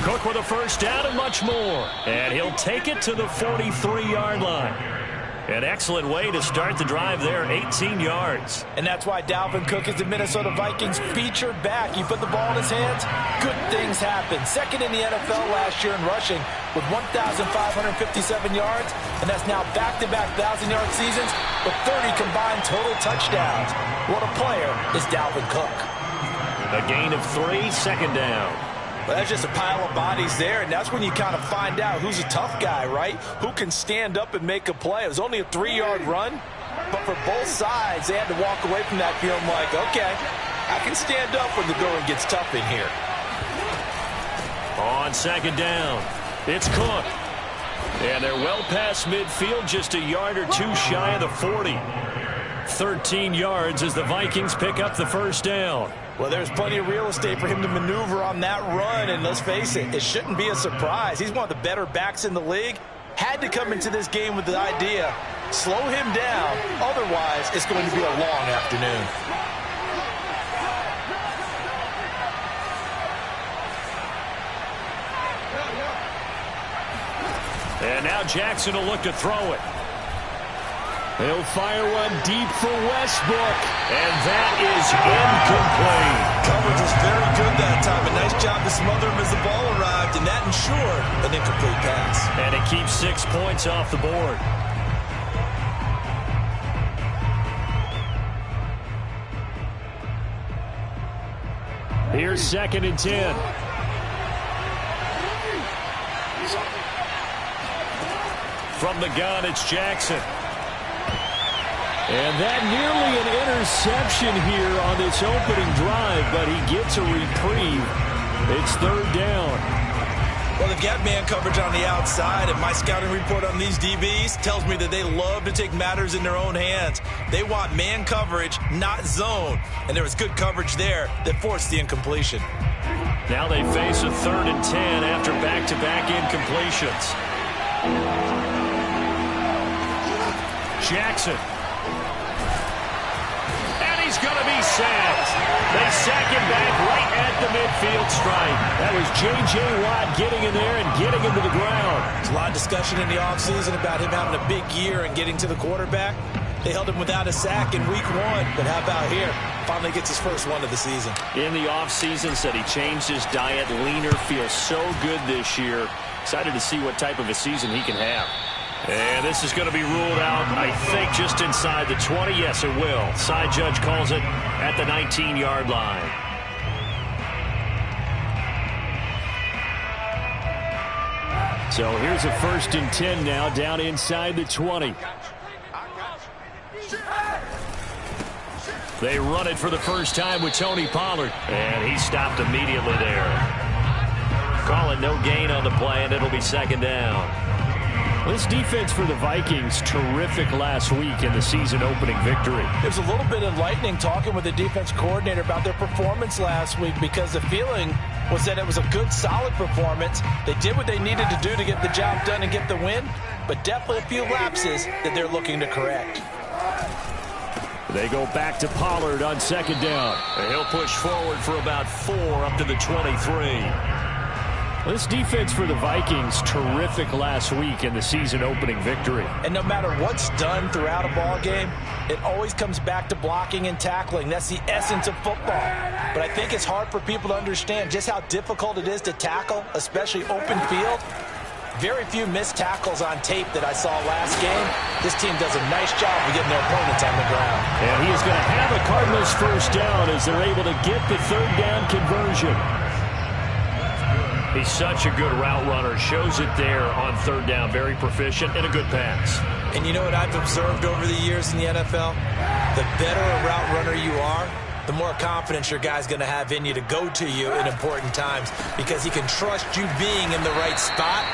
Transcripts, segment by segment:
Cook with a first down and much more. And he'll take it to the 43-yard line. An excellent way to start the drive there, 18 yards. And that's why Dalvin Cook is the Minnesota Vikings featured back. You put the ball in his hands, good things happen. Second in the NFL last year in rushing with 1,557 yards, and that's now back-to-back 1,000-yard seasons with 30 combined total touchdowns. What a player is Dalvin Cook. A gain of 3, second down. Well, that's just a pile of bodies there, and that's when you kind of find out who's a tough guy, right? Who can stand up and make a play. It was only a 3-yard run, but for both sides, they had to walk away from that feeling like, okay, I can stand up when the going gets tough in here. On second down, it's Cook. And they're well past midfield, just a yard or two shy of the 40. 13 yards as the Vikings pick up the first down. Well, there's plenty of real estate for him to maneuver on that run, and let's face it, it shouldn't be a surprise. He's one of the better backs in the league. Had to come into this game with the idea, slow him down, otherwise it's going to be a long afternoon. And now Jackson will look to throw it. He'll fire one deep for Westbrook. And that is incomplete. Coverage was very good that time. A nice job to smother him as the ball arrived, and that ensured an incomplete pass. And it keeps 6 points off the board. Here's 2nd and 10. From the gun, it's Jackson. And that nearly an interception here on this opening drive, but he gets a reprieve. It's 3rd down. Well, they've got man coverage on the outside, and my scouting report on these DBs tells me that they love to take matters in their own hands. They want man coverage, not zone. And there was good coverage there that forced the incompletion. Now they face a 3rd and 10 after back-to-back incompletions. Jackson. He's going to be sacked. They sack him back right at the midfield stripe. That was J.J. Watt getting in there and getting him to the ground. There's a lot of discussion in the offseason about him having a big year and getting to the quarterback. They held him without a sack in week 1, but how about here? Finally gets his first one of the season. In the offseason, said he changed his diet, leaner, feels so good this year. Excited to see what type of a season he can have. And this is going to be ruled out, I think, just inside the 20. Yes, it will. Side judge calls it at the 19-yard line. So here's a 1st and 10 now, down inside the 20. They run it for the first time with Tony Pollard. And he stopped immediately there. Call it no gain on the play, and it'll be 2nd down. This defense for the Vikings, terrific last week in the season-opening victory. It was a little bit enlightening talking with the defense coordinator about their performance last week, because the feeling was that it was a good, solid performance. They did what they needed to do to get the job done and get the win, but definitely a few lapses that they're looking to correct. They go back to Pollard on 2nd down. And he'll push forward for about 4 up to the 23. This defense for the Vikings, terrific last week in the season-opening victory. And no matter what's done throughout a ball game, it always comes back to blocking and tackling. That's the essence of football. But I think it's hard for people to understand just how difficult it is to tackle, especially open field. Very few missed tackles on tape that I saw last game. This team does a nice job of getting their opponents on the ground. And he is going to have a Cardinals first down as they're able to get the 3rd down conversion. He's such a good route runner. Shows it there on 3rd down. Very proficient and a good pass. And you know what I've observed over the years in the NFL? The better a route runner you are, the more confidence your guy's going to have in you to go to you in important times, because he can trust you being in the right spot,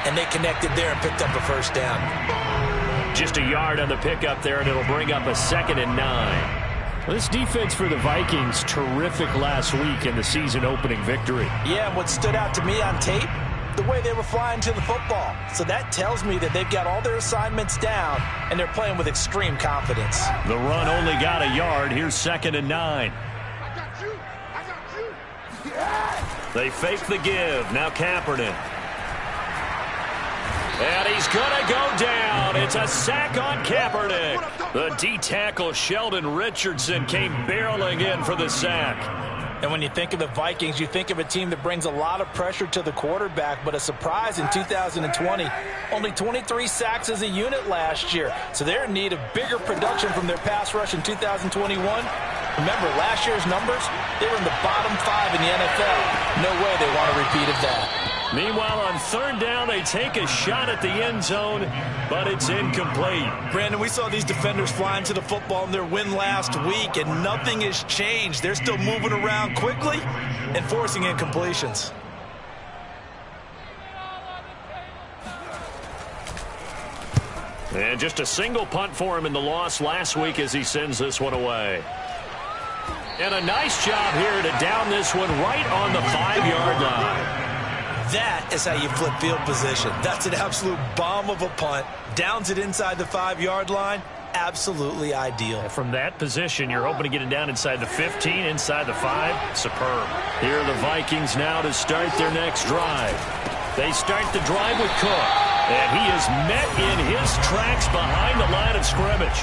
and they connected there and picked up a first down. Just a yard on the pickup there, and it'll bring up a 2nd and 9. This defense for the Vikings, terrific last week in the season-opening victory. Yeah, and what stood out to me on tape, the way they were flying to the football. So that tells me that they've got all their assignments down, and they're playing with extreme confidence. The run only got a yard. Here's 2nd and 9. I got you. They fake the give. Now Kaepernick. And he's going to go down. It's a sack on Kaepernick. The D-tackle Sheldon Richardson came barreling in for the sack. And when you think of the Vikings, you think of a team that brings a lot of pressure to the quarterback, but a surprise in 2020, only 23 sacks as a unit last year. So they're in need of bigger production from their pass rush in 2021. Remember, last year's numbers, they were in the bottom 5 in the NFL. No way they want a repeat of that. Meanwhile, on third down, they take a shot at the end zone, but it's incomplete. Brandon, we saw these defenders flying to the football in their win last week, and nothing has changed. They're still moving around quickly and forcing incompletions. And just a single punt for him in the loss last week as he sends this one away. And a nice job here to down this one right on the 5-yard line. That is how you flip field position. That's an absolute bomb of a punt. Downs it inside the 5-yard line. Absolutely ideal. From that position, you're hoping to get it down inside the 15, inside the 5. Superb. Here are the Vikings now to start their next drive. They start the drive with Cook. And he is met in his tracks behind the line of scrimmage.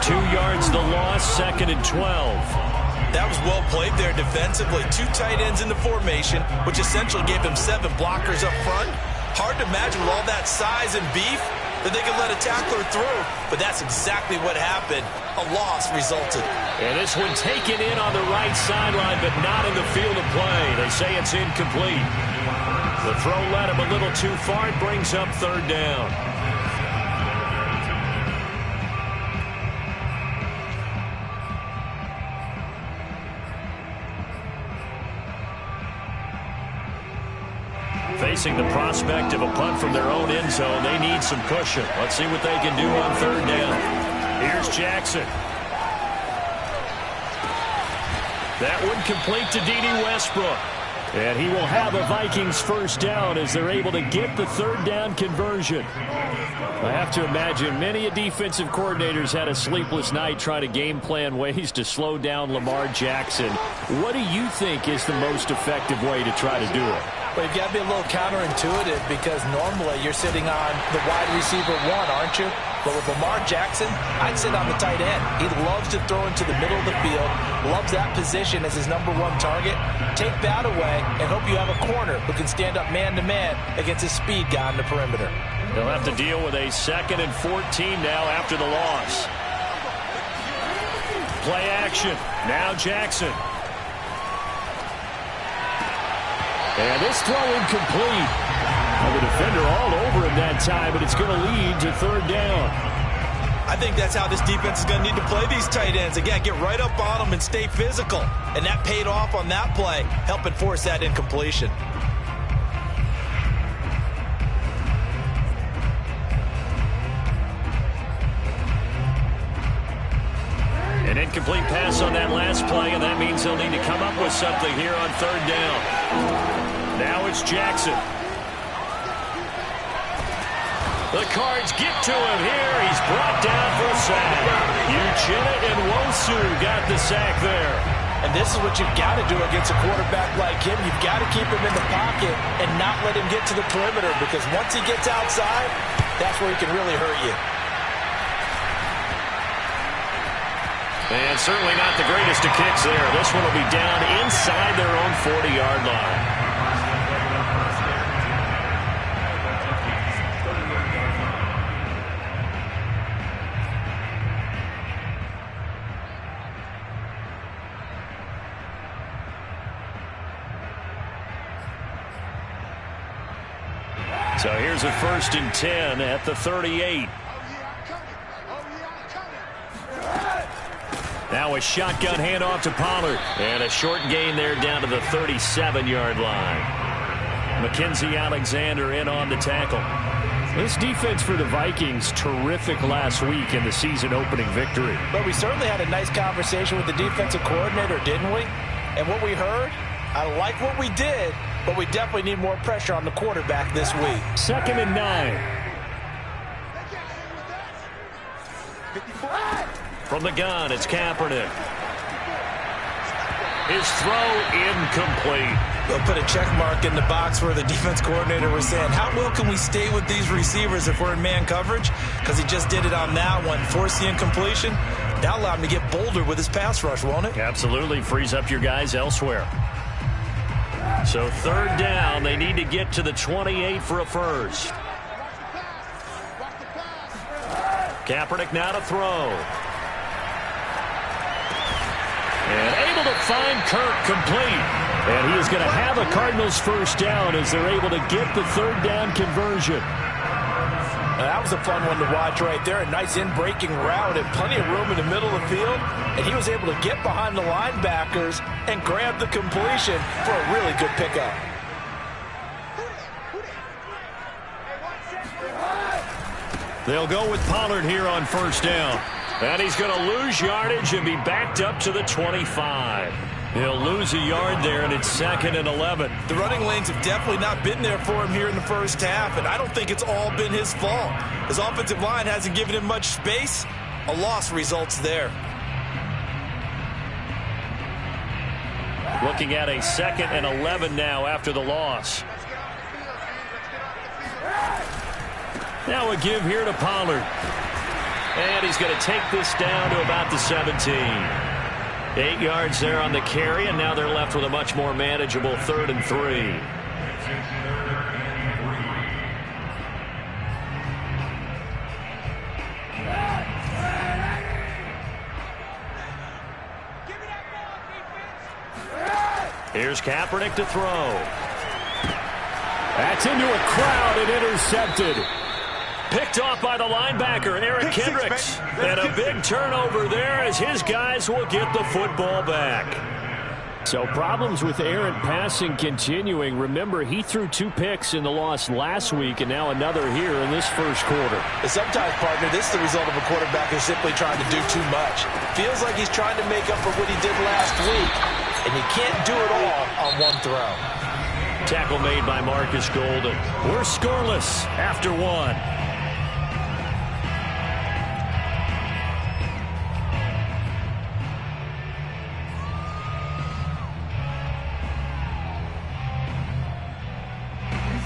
2 yards the loss, 2nd and 12. That was well played there defensively. 2 tight ends in the formation, which essentially gave them 7 blockers up front. Hard to imagine with all that size and beef that they could let a tackler through. But that's exactly what happened. A loss resulted. And this one taken in on the right sideline, but not in the field of play. They say it's incomplete. The throw led him a little too far. It brings up third down. Facing the prospect of a punt from their own end zone, they need some cushion. Let's see what they can do on third down. Here's Jackson. That one complete to D.D. Westbrook. And he will have a Vikings first down as they're able to get the third down conversion. I have to imagine many defensive coordinators had a sleepless night trying to game plan ways to slow down Lamar Jackson. What do you think is the most effective way to try to do it? Well, you've got to be a little counterintuitive because normally you're sitting on the wide receiver 1, aren't you? But with Lamar Jackson, I'd sit on the tight end. He loves to throw into the middle of the field, loves that position as his number 1 target. Take that away and hope you have a corner who can stand up man-to-man against a speed guy on the perimeter. They'll have to deal with a 2nd and 14 now after the loss. Play action. Now Jackson. And this throw incomplete. Well, the defender all over him that time, but it's going to lead to third down. I think that's how this defense is going to need to play these tight ends. Again, get right up on them and stay physical. And that paid off on that play, helping force that incompletion. An incomplete pass on that last play, and that means they'll need to come up with something here on third down. Now it's Jackson. The Cards get to him here. He's brought down for a sack. Uchenna and Wosu got the sack there. And this is what you've got to do against a quarterback like him. You've got to keep him in the pocket and not let him get to the perimeter, because once he gets outside, that's where he can really hurt you. And certainly not the greatest of kicks there. This one will be down inside their own 40-yard line. So here's a 1st and 10 at the 38. Now a shotgun handoff to Pollard. And a short gain there down to the 37-yard line. Mackenzie Alexander in on the tackle. This defense for the Vikings, terrific last week in the season-opening victory. But we certainly had a nice conversation with the defensive coordinator, didn't we? And what we heard, I like what we did, but we definitely need more pressure on the quarterback this week. 2nd and 9. From the gun, it's Kaepernick. His throw incomplete. They'll put a check mark in the box where the defense coordinator was saying, how well can we stay with these receivers if we're in man coverage? Because he just did it on that one, forced the incompletion. That'll allow him to get bolder with his pass rush, won't it? Absolutely. Frees up your guys elsewhere. So third down, they need to get to the 28 for a first. Kaepernick now to throw. And able to find Kirk complete. And he is going to have a Cardinals first down as they're able to get the third down conversion. That was a fun one to watch right there. A nice in-breaking route and plenty of room in the middle of the field. And he was able to get behind the linebackers and grab the completion for a really good pickup. They'll go with Pollard here on first down. And he's going to lose yardage and be backed up to the 25. He'll lose a yard there, and it's 2nd and 11. The running lanes have definitely not been there for him here in the first half, and I don't think it's all been his fault. His offensive line hasn't given him much space. A loss results there. Looking at a 2nd and 11 now after the loss. Now a give here to Pollard. And he's going to take this down to about the 17. 8 yards there on the carry, and now they're left with a much more manageable 3rd and 3. Here's Kaepernick to throw. That's into a crowd and intercepted. Picked off by the linebacker, Eric Kendricks. And a big turnover there as his guys will get the football back. So problems with errant passing continuing. Remember, he threw 2 picks in the loss last week and now another here in this first quarter. Sometimes, partner, this is the result of a quarterback who's simply trying to do too much. Feels like he's trying to make up for what he did last week, and he can't do it all on one throw. Tackle made by Marcus Golden. We're scoreless after 1.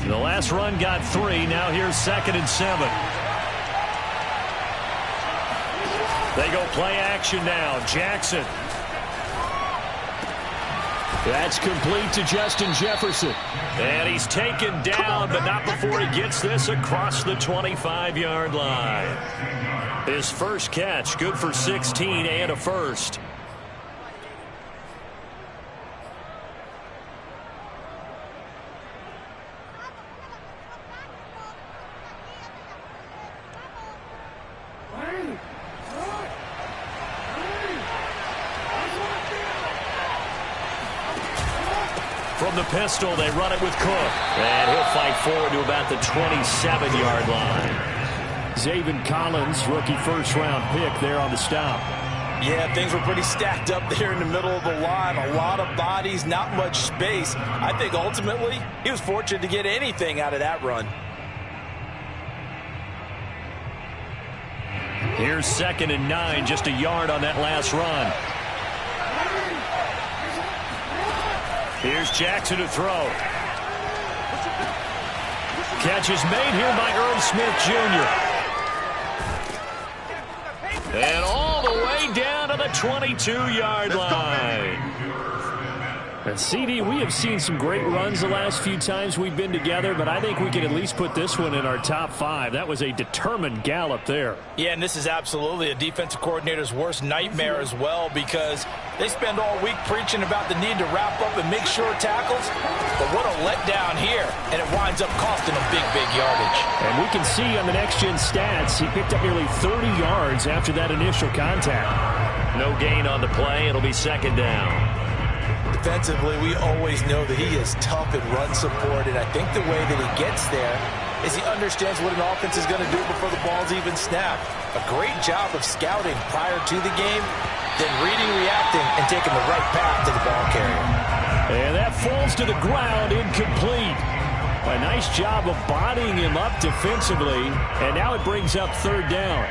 The last run got 3. Now here's 2nd and 7. They go play action now. Jackson. That's complete to Justin Jefferson. And he's taken down, but not before he gets this across the 25-yard line. His first catch, good for 16 and a first. From the pistol, they run it with Cook. And he'll fight forward to about the 27-yard line. Zaven Collins, rookie first-round pick there on the stop. Yeah, things were pretty stacked up there in the middle of the line. A lot of bodies, not much space. I think ultimately he was fortunate to get anything out of that run. Here's 2nd and 9, just a yard on that last run. Here's Jackson to throw. Catch is made here by Irv Smith Jr. And all the way down to the 22-yard line. And CD, we have seen some great runs the last few times we've been together, but I think we can at least put this one in our top 5. That was a determined gallop there. Yeah, and this is absolutely a defensive coordinator's worst nightmare as well, because they spend all week preaching about the need to wrap up and make sure tackles, but what a letdown here, and it winds up costing them big yardage. And we can see on the next-gen stats, he picked up nearly 30 yards after that initial contact. No gain on the play. It'll be 2nd down. Defensively, we always know that he is tough in run support, and I think the way that he gets there is he understands what an offense is going to do before the ball's even snapped. A great job of scouting prior to the game, then reading, reacting, and taking the right path to the ball carrier. And that falls to the ground, incomplete. A nice job of bodying him up defensively, and now it brings up 3rd down.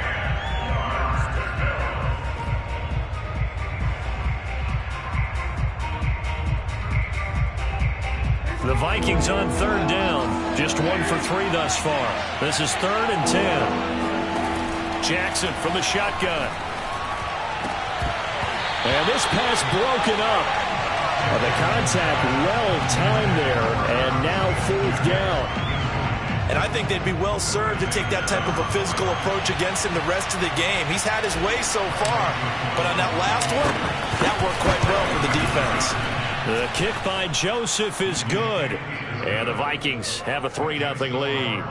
Vikings on third down. Just 1 for 3 thus far. This is 3rd and 10. Jackson from the shotgun. And this pass broken up. The contact well timed there, and now 4th down. And I think they'd be well served to take that type of a physical approach against him the rest of the game. He's had his way so far, but on that last one, that worked quite well for the defense. The kick by Joseph is good, and the Vikings have a 3-0 lead.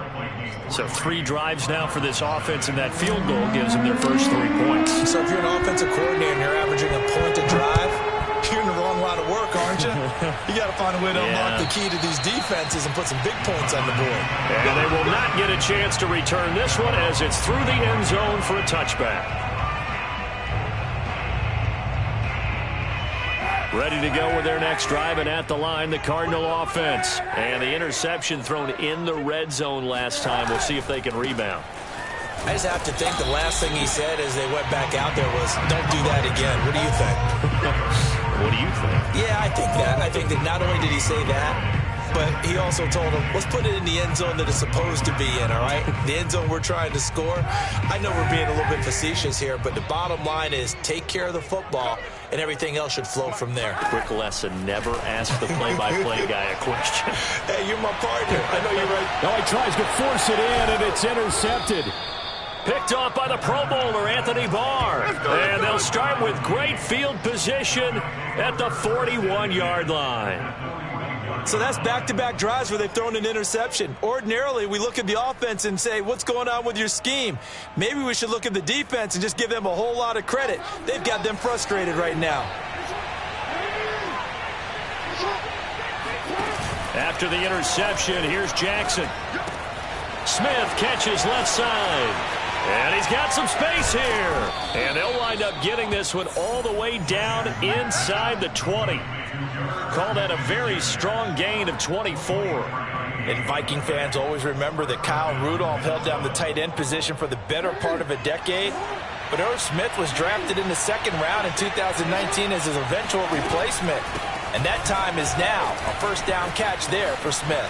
So 3 drives now for this offense, and that field goal gives them their first 3 points. So if you're an offensive coordinator and you're averaging a point a drive, you're in the wrong line of work, aren't you? You got to find a way to unlock the key to these defenses and put some big points on the board. And they will not get a chance to return this one as it's through the end zone for a touchback. Ready to go with their next drive, and at the line, the Cardinal offense. And the interception thrown in the red zone last time. We'll see if they can rebound. I just have to think the last thing he said as they went back out there was, don't do that again. What do you think? What do you think? Yeah, I think that. I think that not only did he say that, but he also told him, let's put it in the end zone that it's supposed to be in, all right? The end zone we're trying to score. I know we're being a little bit facetious here, but the bottom line is take care of the football, and everything else should flow from there. Quick lesson, never ask the play-by-play guy a question. Hey, you're my partner. I know you're right. Now he tries to force it in, and it's intercepted. Picked off by the Pro Bowler, Anthony Barr. And they'll start with great field position at the 41-yard line. So that's back-to-back drives where they've thrown an interception. Ordinarily, we look at the offense and say, what's going on with your scheme? Maybe we should look at the defense and just give them a whole lot of credit. They've got them frustrated right now. After the interception, here's Jackson. Smith catches left side. And he's got some space here. And they'll wind up getting this one all the way down inside the 20. Call that a very strong gain of 24. And Viking fans always remember that Kyle Rudolph held down the tight end position for the better part of a decade. But Irv Smith was drafted in the 2nd round in 2019 as his eventual replacement. And that time is now. A first down catch there for Smith.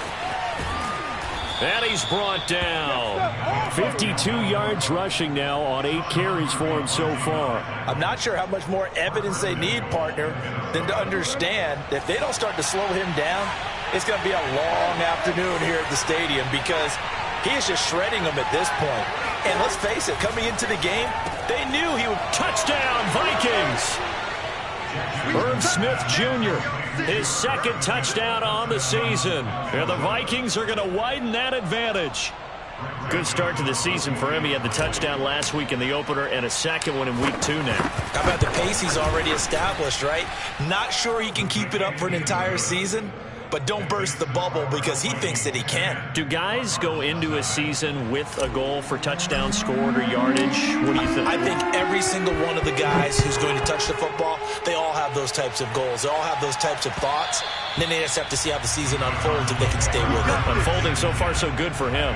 And he's brought down. 52 yards rushing now on 8 carries for him so far. I'm not sure how much more evidence they need, partner, than to understand that if they don't start to slow him down, it's going to be a long afternoon here at the stadium because he is just shredding them at this point. And let's face it, coming into the game, they knew he would. Touchdown, Vikings! Irv Smith Jr., his 2nd touchdown on the season. And the Vikings are going to widen that advantage. Good start to the season for him. He had the touchdown last week in the opener and a 2nd one in week 2 now. How about the pace he's already established, right? Not sure he can keep it up for an entire season, but don't burst the bubble because he thinks that he can. Do guys go into a season with a goal for touchdown scored or yardage? What do you think? I think every single one of the guys who's going to touch the football, they all have those types of goals. They all have those types of thoughts. And then they just have to see how the season unfolds if they can stay with it. Unfolding so far so good for him.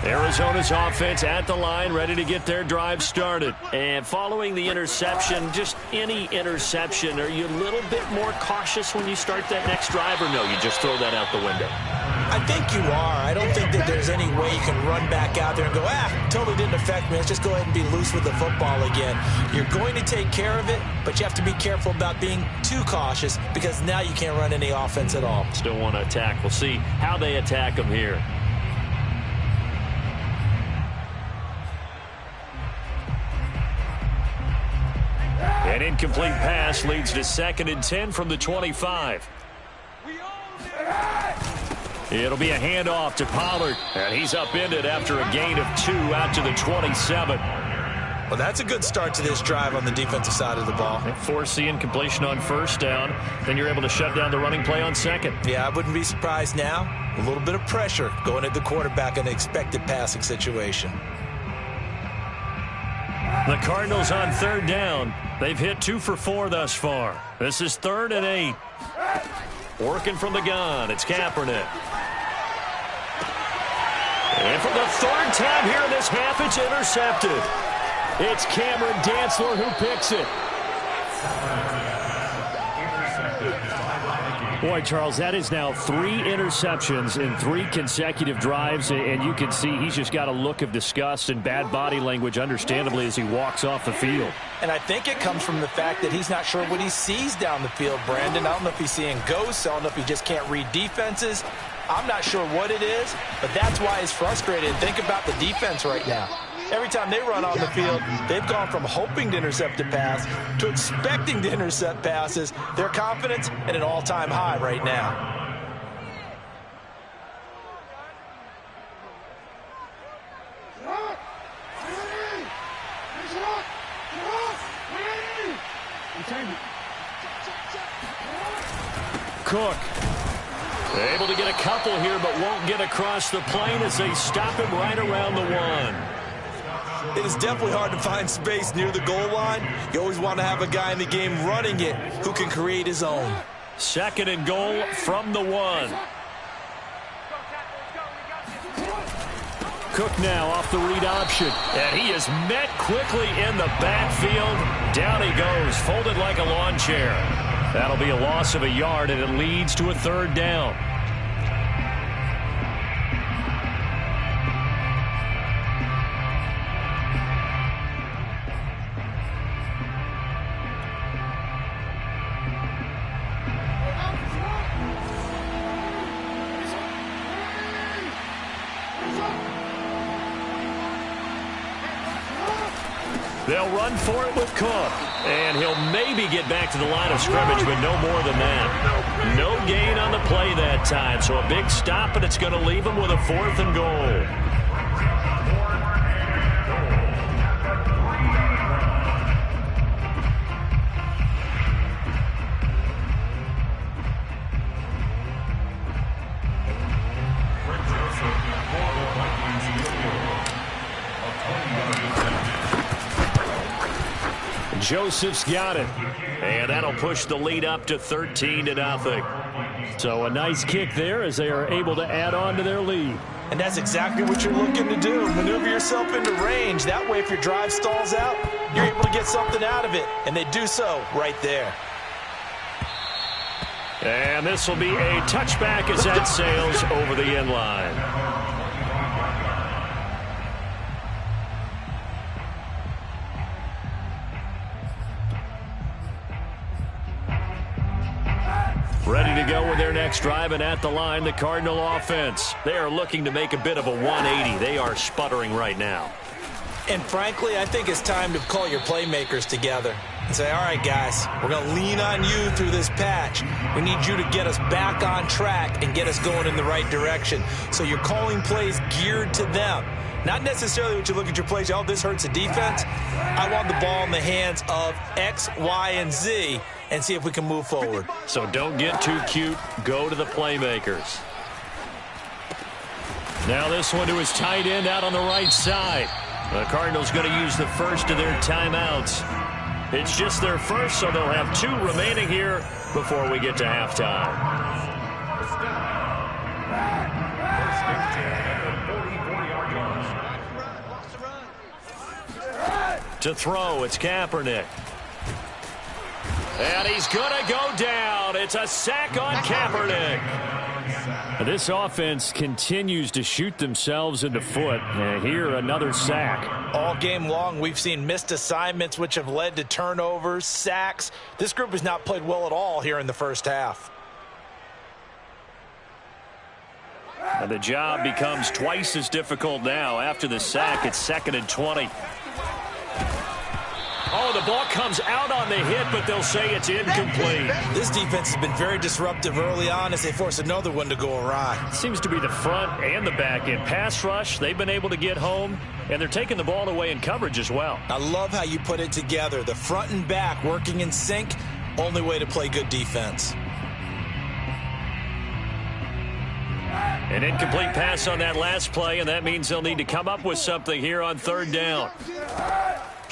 Arizona's offense at the line, ready to get their drive started. And following the interception, just any interception, are you a little bit more cautious when you start that next drive, or no, you just throw that out the window? I think you are. I don't think that there's any way you can run back out there and go, totally didn't affect me. Let's just go ahead and be loose with the football again. You're going to take care of it, but you have to be careful about being too cautious because now you can't run any offense at all. Still want to attack. We'll see how they attack them here. An incomplete pass leads to 2nd and 10 from the 25. It'll be a handoff to Pollard, and he's upended after a gain of 2 out to the 27. Well, that's a good start to this drive on the defensive side of the ball. Force the incompletion on 1st down, then you're able to shut down the running play on 2nd. Yeah, I wouldn't be surprised now. A little bit of pressure going at the quarterback in an expected passing situation. The Cardinals on 3rd down. They've hit 2 for 4 thus far. This is 3rd and 8. Working from the gun, it's Kaepernick. And for the 3rd time here in this half, it's intercepted. It's Cameron Dantzler who picks it. Boy, Charles, that is now 3 interceptions in 3 consecutive drives, and you can see he's just got a look of disgust and bad body language, understandably, as he walks off the field. And I think it comes from the fact that he's not sure what he sees down the field, Brandon. I don't know if he's seeing ghosts. I don't know if he just can't read defenses. I'm not sure what it is, but that's why he's frustrated. Think about the defense right now. Every time they run on the field, they've gone from hoping to intercept a pass to expecting to intercept passes. Their confidence at an all-time high right now. Cook. Able to get a couple here, but won't get across the plane as they stop him right around the 1. It is definitely hard to find space near the goal line. You always want to have a guy in the game running it who can create his own. 2nd and goal from the 1. Cook now off the read option. And he is met quickly in the backfield. Down he goes, folded like a lawn chair. That'll be a loss of a yard, and it leads to a 3rd down. They'll run for it with Cook. And he'll maybe get back to the line of scrimmage, but no more than that. No gain on the play that time. So a big stop, and it's going to leave him with a 4th and goal. Joseph's got it. And that'll push the lead up to 13-0. So a nice kick there as they are able to add on to their lead. And that's exactly what you're looking to do. Maneuver yourself into range. That way, if your drive stalls out, you're able to get something out of it. And they do so right there. And this will be a touchback as that sails over the end line. Ready to go with their next drive, and at the line, the Cardinal offense. They are looking to make a bit of a 180. They are sputtering right now. And frankly, I think it's time to call your playmakers together and say, all right, guys, we're going to lean on you through this patch. We need you to get us back on track and get us going in the right direction. So you're calling plays geared to them. Not necessarily what you look at your plays, oh, this hurts the defense. I want the ball in the hands of X, Y, and Z and see if we can move forward. So don't get too cute. Go to the playmakers. Now this one to his tight end out on the right side. The Cardinals going to use the first of their timeouts. It's just their first, so they'll have 2 remaining here before we get to halftime. To throw, it's Kaepernick. And he's going to go down. It's a sack on Kaepernick. This offense continues to shoot themselves in the foot. And here, another sack. All game long, we've seen missed assignments, which have led to turnovers, sacks. This group has not played well at all here in the first half. And the job becomes twice as difficult now. After the sack, it's 2nd and 20. Oh, the ball comes out on the hit, but they'll say it's incomplete. This defense has been very disruptive early on as they force another one to go awry. Seems to be the front and the back end. Pass rush, they've been able to get home, and they're taking the ball away in coverage as well. I love how you put it together. The front and back working in sync, only way to play good defense. An incomplete pass on that last play, and that means they'll need to come up with something here on 3rd down.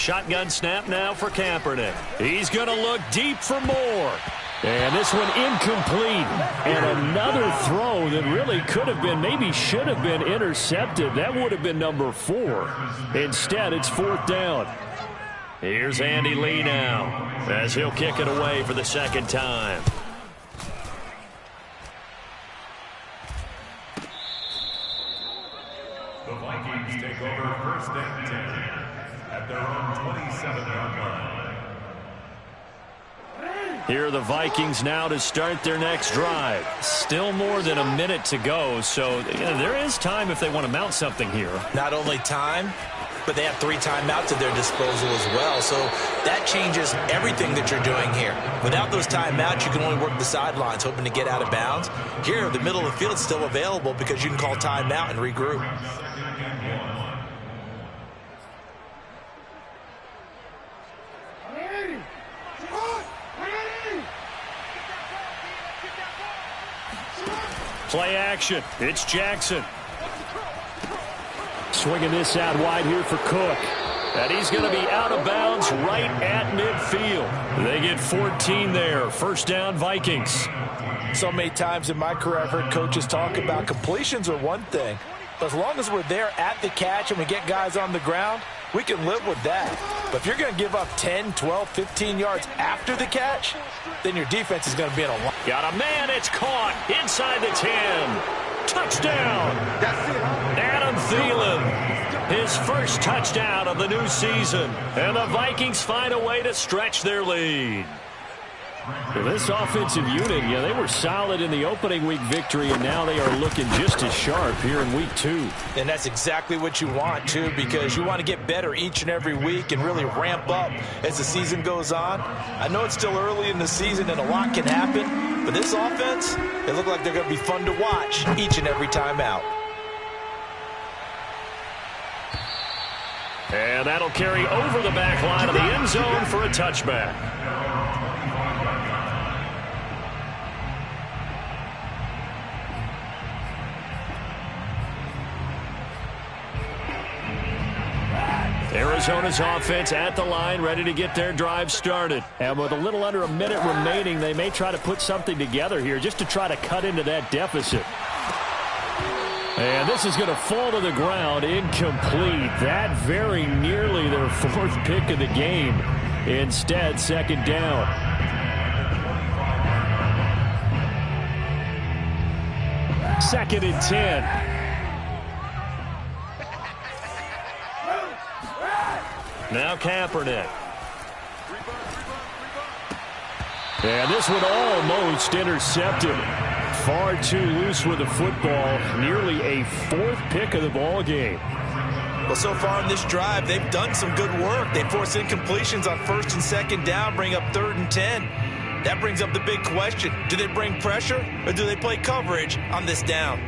Shotgun snap now for Kaepernick. He's going to look deep for more. And this one incomplete. And another throw that really could have been, maybe should have been intercepted. That would have been number 4. Instead, it's 4th down. Here's Andy Lee now as he'll kick it away for the second time. The Vikings take over 1st and 10 at their own 27-yard line. Here are the Vikings now to start their next drive. Still more than a minute to go, so there is time if they want to mount something here. Not only time, but they have 3 timeouts at their disposal as well. So that changes everything that you're doing here. Without those timeouts, you can only work the sidelines, hoping to get out of bounds. Here, the middle of the field is still available because you can call timeout and regroup. Play action. It's Jackson. Swinging this out wide here for Cook. And he's going to be out of bounds right at midfield. They get 14 there. 1st down, Vikings. So many times in my career I've heard coaches talk about completions are one thing. But as long as we're there at the catch and we get guys on the ground, we can live with that. But if you're going to give up 10, 12, 15 yards after the catch, then your defense is going to be in a lot. Got a man. It's caught inside the 10. Touchdown. Adam Thielen. His first touchdown of the new season. And the Vikings find a way to stretch their lead. Well, this offensive unit, they were solid in the opening week victory, and now they are looking just as sharp here in week 2. And that's exactly what you want, too, because you want to get better each and every week and really ramp up as the season goes on. I know it's still early in the season and a lot can happen, but this offense, they look like they're going to be fun to watch each and every time out. And that'll carry over the back line of the end zone for a touchback. Arizona's offense at the line, ready to get their drive started. And with a little under a minute remaining, they may try to put something together here just to try to cut into that deficit. And this is going to fall to the ground, incomplete. That very nearly their 4th pick of the game. Instead, 2nd down. Second and 10. Now Kaepernick. And this one almost intercepted. Far too loose with the football. Nearly a 4th pick of the ball game. Well, so far in this drive, they've done some good work. They force incompletions on 1st and 2nd down, bring up 3rd and 10. That brings up the big question. Do they bring pressure or do they play coverage on this down?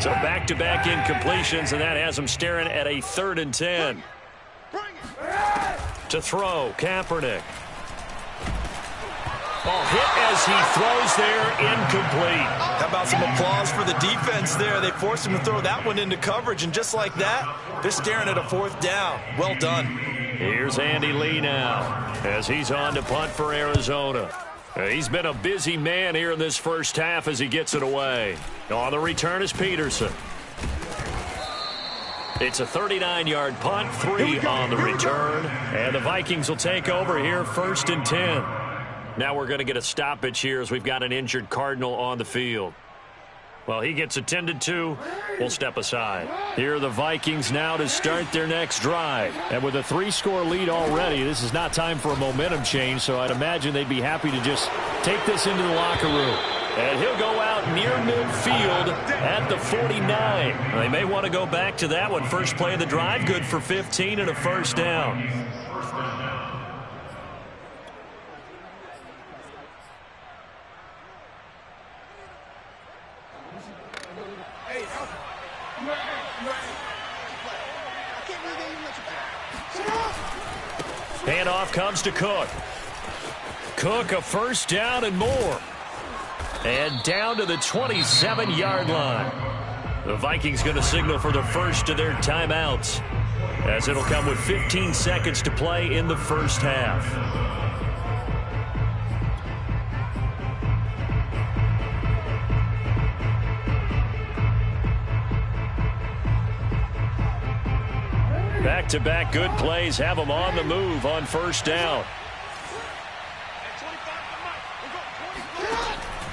So back-to-back incompletions, and that has them staring at a 3rd and 10. To throw, Kaepernick. Ball hit as he throws there, incomplete. How about some applause for the defense there? They forced him to throw that one into coverage, and just like that, they're staring at a 4th down. Well done. Here's Andy Lee now as he's on to punt for Arizona. He's been a busy man here in this first half as he gets it away. On the return is Peterson. It's a 39-yard punt, 3 on the return. And the Vikings will take over here 1st and 10. Now we're going to get a stoppage here as we've got an injured Cardinal on the field. Well, he gets attended to. We'll step aside. Here are the Vikings now to start their next drive. And with a 3-score lead already, this is not time for a momentum change, so I'd imagine they'd be happy to just take this into the locker room. And he'll go out near midfield at the 49. They may want to go back to that one. First play of the drive, good for 15 and a 1st down. Handoff comes to Cook. Cook, a 1st down and more. And down to the 27-yard line. The Vikings going to signal for the first of their timeouts. as it'll come with 15 seconds to play in the first half. Back-to-back good plays have them on the move on first down.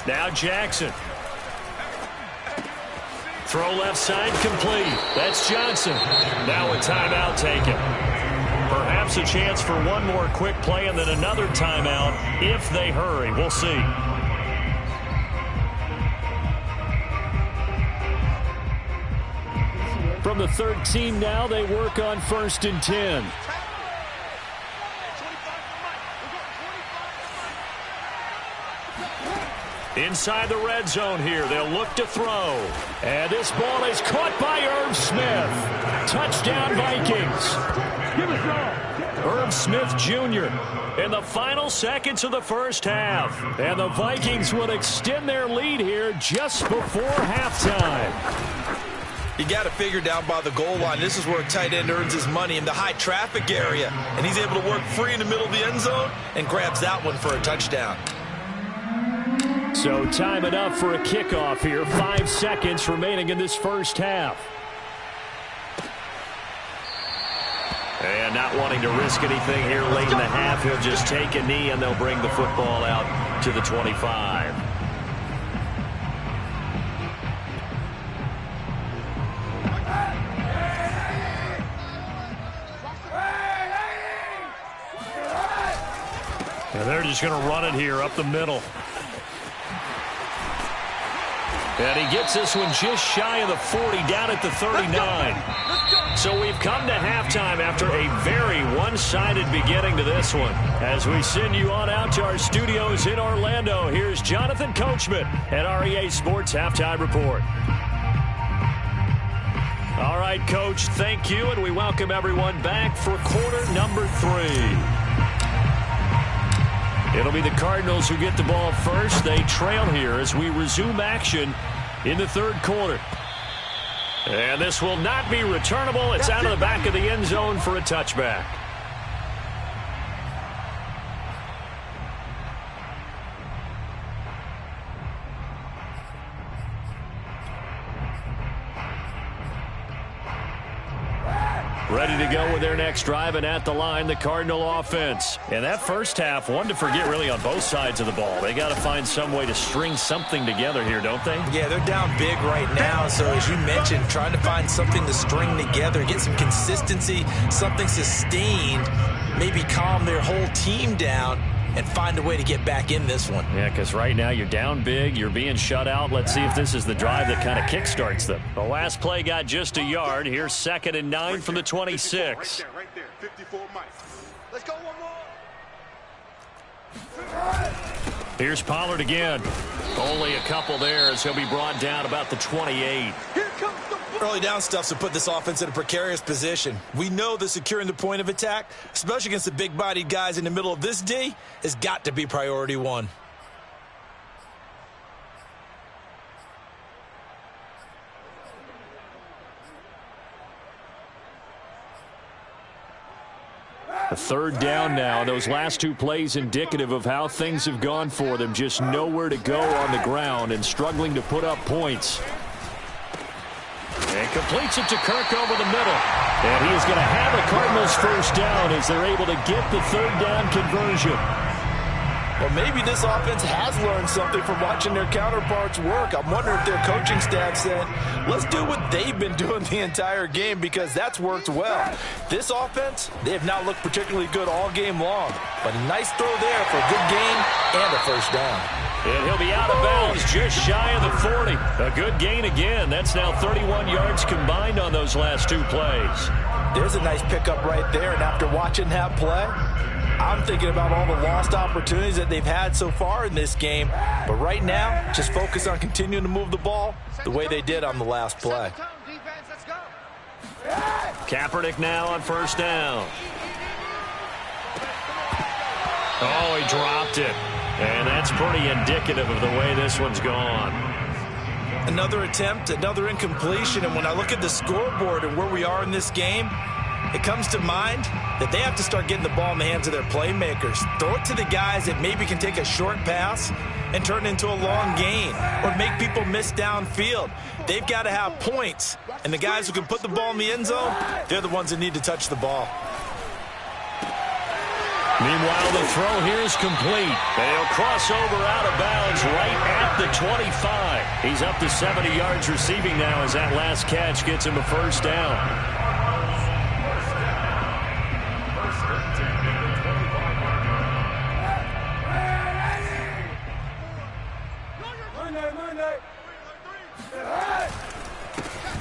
Now Jackson. Throw left side complete. That's Johnson. Now a timeout taken. Perhaps a chance for one more quick play and then another timeout if they hurry. We'll see. From the 13 now, they work on 1st and 10. Inside the red zone here, they'll look to throw. And this ball is caught by Irv Smith. Touchdown, Vikings. Irv Smith Jr. in the final seconds of the first half. And the Vikings will extend their lead here just before halftime. You got to figure down by the goal line. This is where a tight end earns his money in the high traffic area. And he's able to work free in the middle of the end zone and grabs that one for a touchdown. So time enough for a kickoff here. 5 seconds remaining in this first half. And not wanting to risk anything here late in the half, he'll just take a knee and they'll bring the football out to the 25. And they're just going to run it here up the middle. And he gets this one just shy of the 40, down at the 39. So we've come to halftime after a very one-sided beginning to this one. As we send you on out to our studios in Orlando, here's Jonathan Coachman at REA Sports Halftime Report. All right, Coach, thank you, and we welcome everyone back for quarter number 3. It'll be the Cardinals who get the ball first. They trail here as we resume action in the third quarter. And this will not be returnable. It's out of the back of the end zone for a touchback. Ready to go with their next drive, and at the line, the Cardinal offense. And that first half, one to forget really on both sides of the ball. They got to find some way to string something together here, don't they? Yeah, they're down big right now. So as you mentioned, trying to find something to string together, get some consistency, something sustained, maybe calm their whole team down and find a way to get back in this one. Yeah, because right now you're down big, you're being shut out. Let's see if this is the drive that kind of kickstarts them. The last play got just a yard. Here's 2nd and 9 from the 26. Right there, 54 Mike. Let's go one more. Here's Pollard again. Only a couple there as he'll be brought down about the 28. Here comes the Early down stuff's to put this offense in a precarious position. We know that securing the point of attack, especially against the big-bodied guys in the middle of this D, has got to be priority one. A third down now. Those last 2 plays indicative of how things have gone for them. Just nowhere to go on the ground and struggling to put up points. And completes it to Kirk over the middle. And he is going to have a Cardinals first down as they're able to get the third down conversion. Well, maybe this offense has learned something from watching their counterparts work. I'm wondering if their coaching staff said, let's do what they've been doing the entire game, because that's worked well. This offense, they have not looked particularly good all game long. But a nice throw there for a good gain and a first down. And he'll be out of bounds just shy of the 40. A good gain again. That's now 31 yards combined on those last 2 plays. There's a nice pickup right there. And after watching that play, I'm thinking about all the lost opportunities that they've had so far in this game. But right now, just focus on continuing to move the ball the way they did on the last play. Kaepernick now on first down. Oh, he dropped it. And that's pretty indicative of the way this one's gone. Another attempt, another incompletion. And when I look at the scoreboard and where we are in this game, It comes to mind that they have to start getting the ball in the hands of their playmakers. Throw it to the guys that maybe can take a short pass and turn it into a long gain or make people miss downfield. They've got to have points, and the guys who can put the ball in the end zone, they're the ones that need to touch the ball. Meanwhile, the throw here is complete. And he'll cross over out of bounds right at the 25. He's up to 70 yards receiving now as that last catch gets him a first down.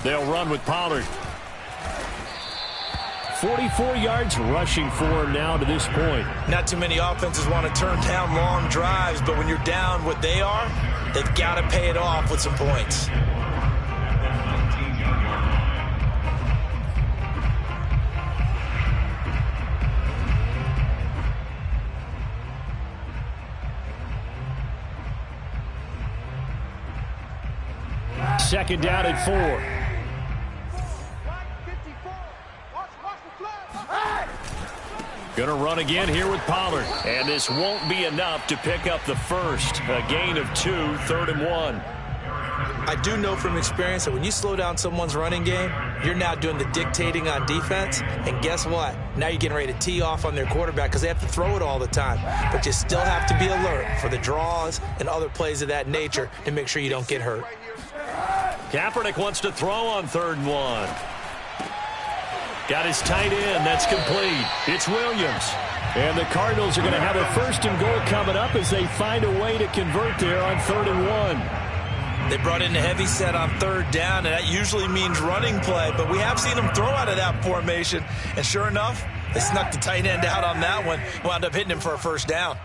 They'll run with Pollard. 44 yards rushing for him now to this point. Not too many offenses want to turn down long drives, but when you're down what they are, they've got to pay it off with some points. Second down at 4. Gonna run again here with Pollard. And this won't be enough to pick up the first. A gain of 2, 3rd and 1. I do know from experience that when you slow down someone's running game, you're now doing the dictating on defense. And guess what? Now you're getting ready to tee off on their quarterback because they have to throw it all the time. But you still have to be alert for the draws and other plays of that nature to make sure you don't get hurt. Kaepernick wants to throw on 3rd and 1. Got his tight end. That's complete. It's Williams. And the Cardinals are going to have a 1st and goal coming up as they find a way to convert there on 3rd and 1. They brought in a heavy set on 3rd down, and that usually means running play. But we have seen them throw out of that formation. And sure enough, they snuck the tight end out on that one. Wound up hitting him for a 1st down.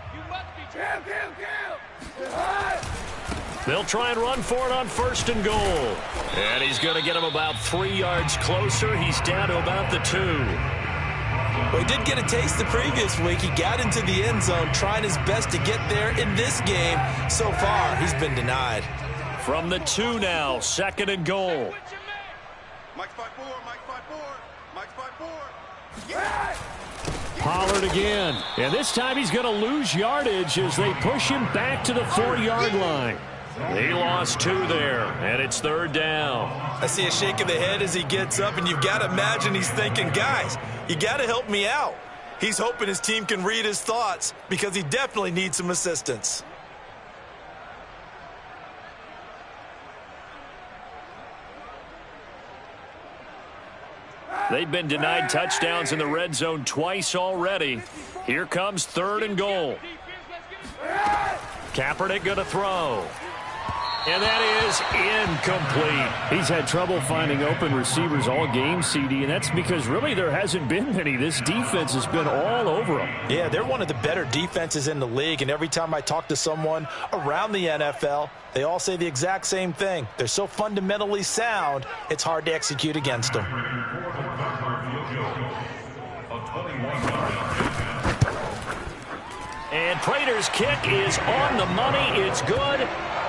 They'll try and run for it on 1st and goal. And he's going to get him about 3 yards closer. He's down to about the 2. Well, he did get a taste the previous week. He got into the end zone, trying his best to get there in this game. So far, he's been denied. From the 2 now, 2nd and goal. Mike's 5-4, Mike's 5-4, Mike's 5-4. Pollard again. And this time he's going to lose yardage as they push him back to the 4-yard line. He lost 2 there, and it's 3rd down. I see a shake of the head as he gets up, and you've got to imagine he's thinking, guys, you got to help me out. He's hoping his team can read his thoughts because he definitely needs some assistance. They've been denied touchdowns in the red zone twice already. Here comes 3rd and goal. Kaepernick going to throw. And that is incomplete. He's had trouble finding open receivers all game, CD, and that's because really there hasn't been many. This defense has been all over them. Yeah, they're one of the better defenses in the league, and every time I talk to someone around the NFL, they all say the exact same thing. They're so fundamentally sound, it's hard to execute against them. And Prater's kick is on the money. It's good.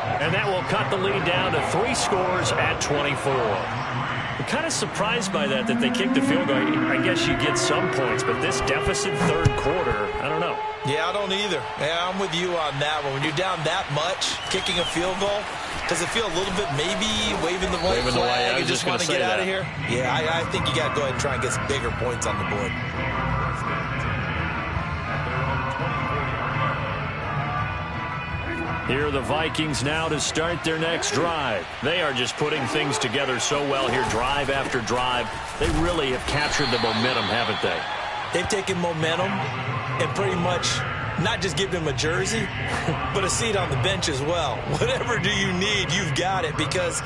And that will cut the lead down to 3 scores at 24. I'm kind of surprised by that they kicked the field goal. I guess you get some points, but this deficit 3rd quarter, I don't know. Yeah, I don't either. Yeah, I'm with you on that one. When you're down that much, kicking a field goal, does it feel a little bit maybe waving the white flag and just want to get out of here? Yeah, I think you got to go ahead and try and get some bigger points on the board. Here are the Vikings now to start their next drive. They are just putting things together so well here, drive after drive. They really have captured the momentum, haven't they? They've taken momentum and pretty much not just given him a jersey, but a seat on the bench as well. Whatever do you need, you've got it, because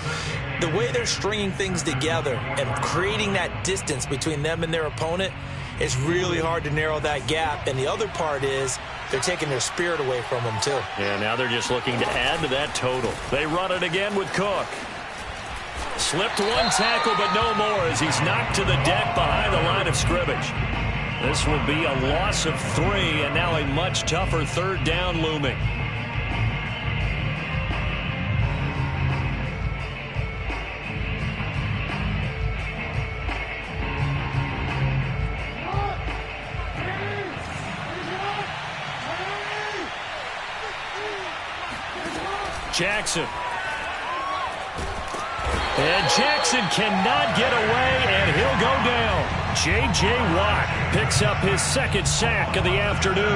the way they're stringing things together and creating that distance between them and their opponent, it's really hard to narrow that gap. And the other part is they're taking their spirit away from them, too. Yeah, now they're just looking to add to that total. They run it again with Cook. Slipped 1 tackle, but no more as he's knocked to the deck behind the line of scrimmage. This will be a loss of 3, and now a much tougher 3rd down looming. Jackson. And Jackson cannot get away, and he'll go down. J.J. Watt picks up his second sack of the afternoon.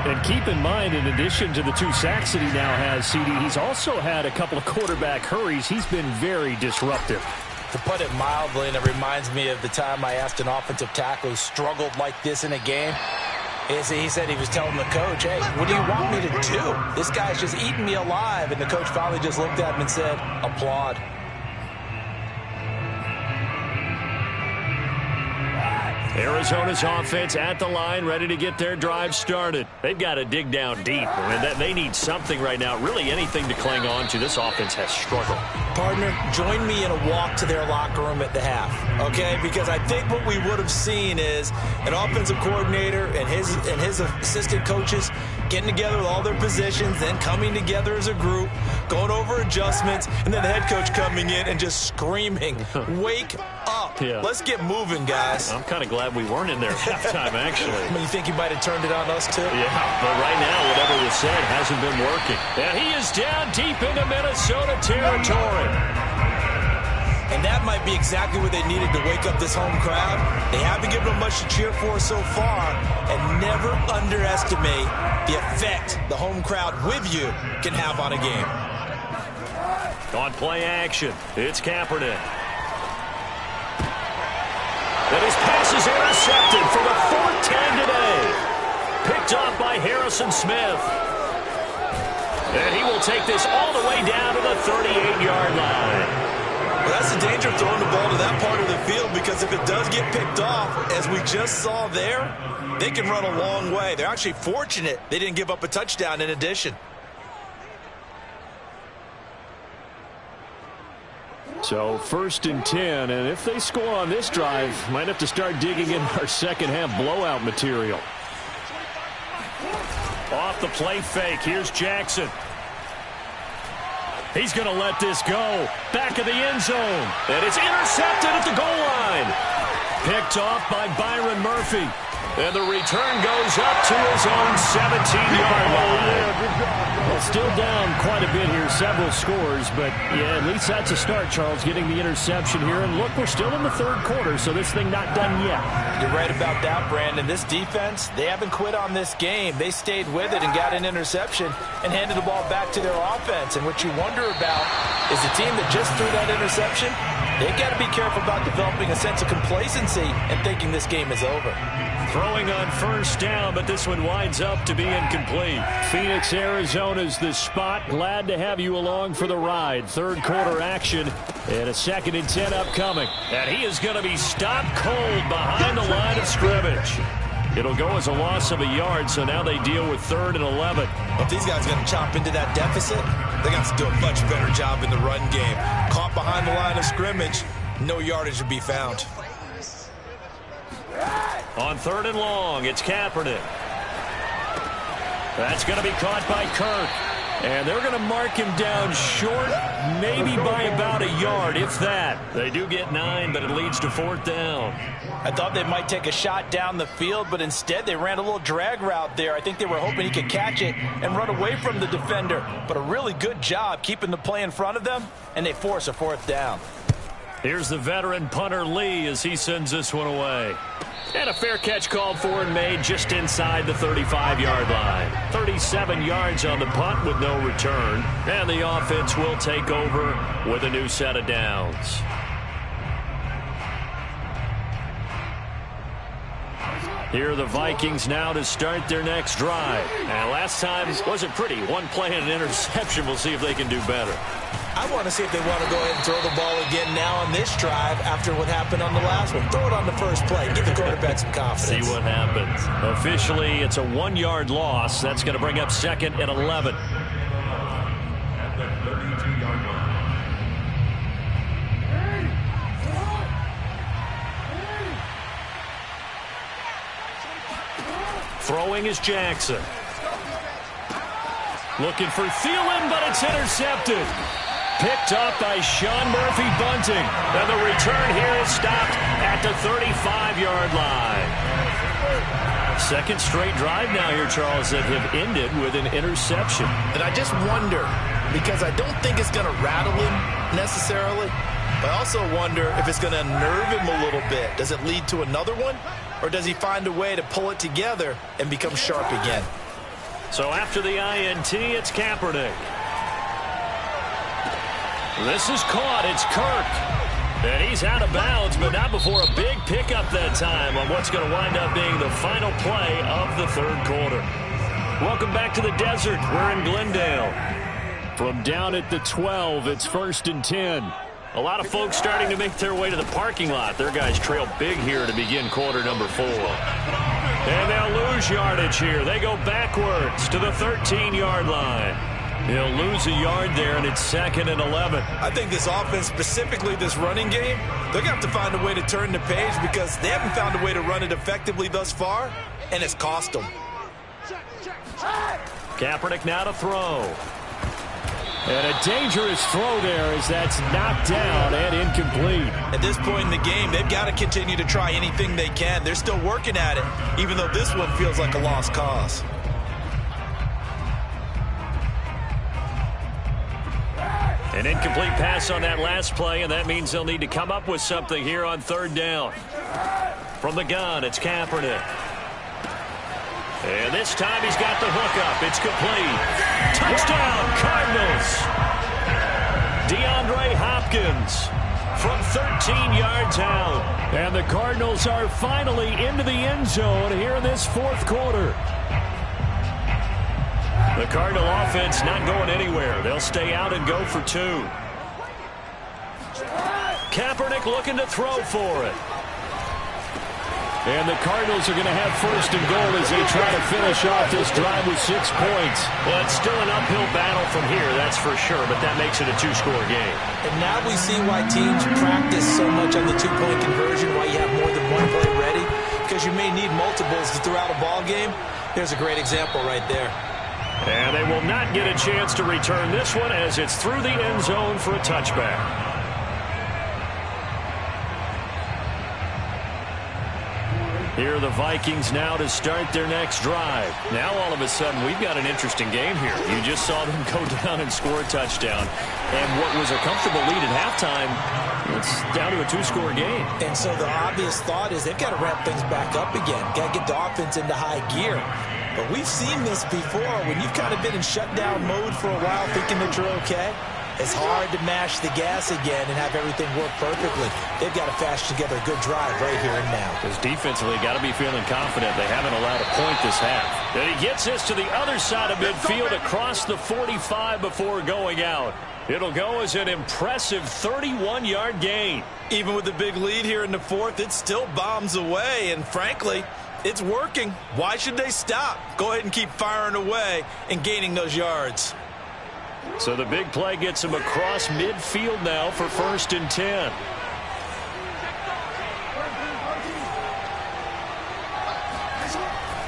And keep in mind, in addition to the 2 sacks that he now has, CD, he's also had a couple of quarterback hurries. He's been very disruptive. To put it mildly, and it reminds me of the time I asked an offensive tackle who struggled like this in a game. He said he was telling the coach, hey, what do you want me to do? This guy's just eating me alive. And the coach finally just looked at him and said, applaud. Arizona's offense at the line, ready to get their drive started. They've got to dig down deep. I mean, they need something right now, really anything to cling on to. This offense has struggled. Partner, join me in a walk to their locker room at the half, okay? Because I think what we would have seen is an offensive coordinator and his assistant coaches getting together with all their positions, then coming together as a group, going over adjustments, and then the head coach coming in and just screaming, wake up. Yeah. Let's get moving, guys. I'm kind of glad we weren't in there at halftime, actually. I mean, you think he might have turned it on us, too? Yeah, but right now, whatever was said hasn't been working. And he is down deep into Minnesota territory. And that might be exactly what they needed to wake up this home crowd. They haven't given them much to cheer for so far, and never underestimate the effect the home crowd with you can have on a game. On play action, it's Kaepernick. And his pass is intercepted for the 4th time today. Picked off by Harrison Smith. And he will take this all the way down to the 38-yard line. Well, that's the danger of throwing the ball to that part of the field, because if it does get picked off, as we just saw there, they can run a long way. They're actually fortunate they didn't give up a touchdown in addition. So 1st and 10, and if they score on this drive, might have to start digging in our second-half blowout material. Off the play fake, here's Jackson. He's going to let this go. Back of the end zone. And it's intercepted at the goal line. Picked off by Byron Murphy. And the return goes up to his own 17-yard line. Well, still down quite a bit here, several scores, but yeah, at least that's a start, Charles, getting the interception here. And look, we're still in the 3rd quarter, so this thing not done yet. You're right about that, Brandon. This defense, they haven't quit on this game. They stayed with it and got an interception and handed the ball back to their offense. And what you wonder about is the team that just threw that interception, they've got to be careful about developing a sense of complacency and thinking this game is over. Throwing on 1st down, but this one winds up to be incomplete. Phoenix, Arizona's the spot. Glad to have you along for the ride. 3rd quarter action and a 2nd and 10 upcoming. And he is going to be stopped cold behind the line of scrimmage. It'll go as a loss of a yard, so now they deal with 3rd and 11. If these guys are going to chop into that deficit, they got to do a much better job in the run game. Caught behind the line of scrimmage, no yardage to be found. On 3rd and long, it's Kaepernick. That's going to be caught by Kirk. And they're going to mark him down short, maybe by about a yard, if that. They do get 9, but it leads to 4th down. I thought they might take a shot down the field, but instead they ran a little drag route there. I think they were hoping he could catch it and run away from the defender. But a really good job keeping the play in front of them, and they force a 4th down. Here's the veteran punter Lee as he sends this one away. And a fair catch called for and made just inside the 35-yard line. 37 yards on the punt with no return. And the offense will take over with a new set of downs. Here are the Vikings now to start their next drive. And last time wasn't pretty. One play and an interception. We'll see if they can do better. I want to see if they want to go ahead and throw the ball again now on this drive after what happened on the last one. Throw it on the first play. Give the quarterback some confidence. See what happens. Officially, it's a 1-yard loss. That's going to bring up 2nd and 11. At the 32-yard line. Throwing is Jackson. Looking for Thielen, but it's intercepted. Picked up by Sean Murphy Bunting. And the return here is stopped at the 35-yard line. 2nd straight drive now here, Charles, that have ended with an interception. And I just wonder, because I don't think it's going to rattle him necessarily. But I also wonder if it's going to unnerve him a little bit. Does it lead to another one? Or does he find a way to pull it together and become sharp again? So after the INT, it's Kaepernick. This is caught. It's Kirk. And he's out of bounds, but not before a big pickup that time on what's going to wind up being the final play of the third quarter. Welcome back to the desert. We're in Glendale. From down at the 12, it's 1st and 10. A lot of folks starting to make their way to the parking lot. Their guys trail big here to begin quarter number 4. And they'll lose yardage here. They go backwards to the 13-yard line. He'll lose a yard there, and it's 2nd and 11. I think this offense, specifically this running game, they're going to have to find a way to turn the page because they haven't found a way to run it effectively thus far, and it's cost them. Kaepernick now to throw. And a dangerous throw there as that's knocked down and incomplete. At this point in the game, they've got to continue to try anything they can. They're still working at it, even though this one feels like a lost cause. An incomplete pass on that last play, and that means they'll need to come up with something here on 3rd down. From the gun, it's Kaepernick. And this time he's got the hook up. It's complete. Touchdown, Cardinals. DeAndre Hopkins from 13 yards out. And the Cardinals are finally into the end zone here in this 4th quarter. The Cardinal offense not going anywhere. They'll stay out and go for 2. Kaepernick looking to throw for it. And the Cardinals are going to have 1st and goal as they try to finish off this drive with 6 points. Well, it's still an uphill battle from here, that's for sure, but that makes it a 2-score game. And now we see why teams practice so much on the 2-point conversion, why you have more than one play ready, because you may need multiples throughout a ball game. Here's a great example right there. And they will not get a chance to return this one as it's through the end zone for a touchback. Here are the Vikings now to start their next drive. Now all of a sudden we've got an interesting game here. You just saw them go down and score a touchdown. And what was a comfortable lead at halftime, it's down to a 2-score game. And so the obvious thought is they've got to ramp things back up again. Got to get the offense into high gear. But we've seen this before when you've kind of been in shutdown mode for a while thinking that you're okay. It's hard to mash the gas again and have everything work perfectly. They've got to fashion together a good drive right here and now. Because defensively, got to be feeling confident. They haven't allowed a point this half. And he gets this to the other side of midfield across the 45 before going out. It'll go as an impressive 31-yard gain. Even with the big lead here in the 4th, it still bombs away. And frankly, it's working. Why should they stop? Go ahead and keep firing away and gaining those yards. So the big play gets him across midfield now for 1st and 10.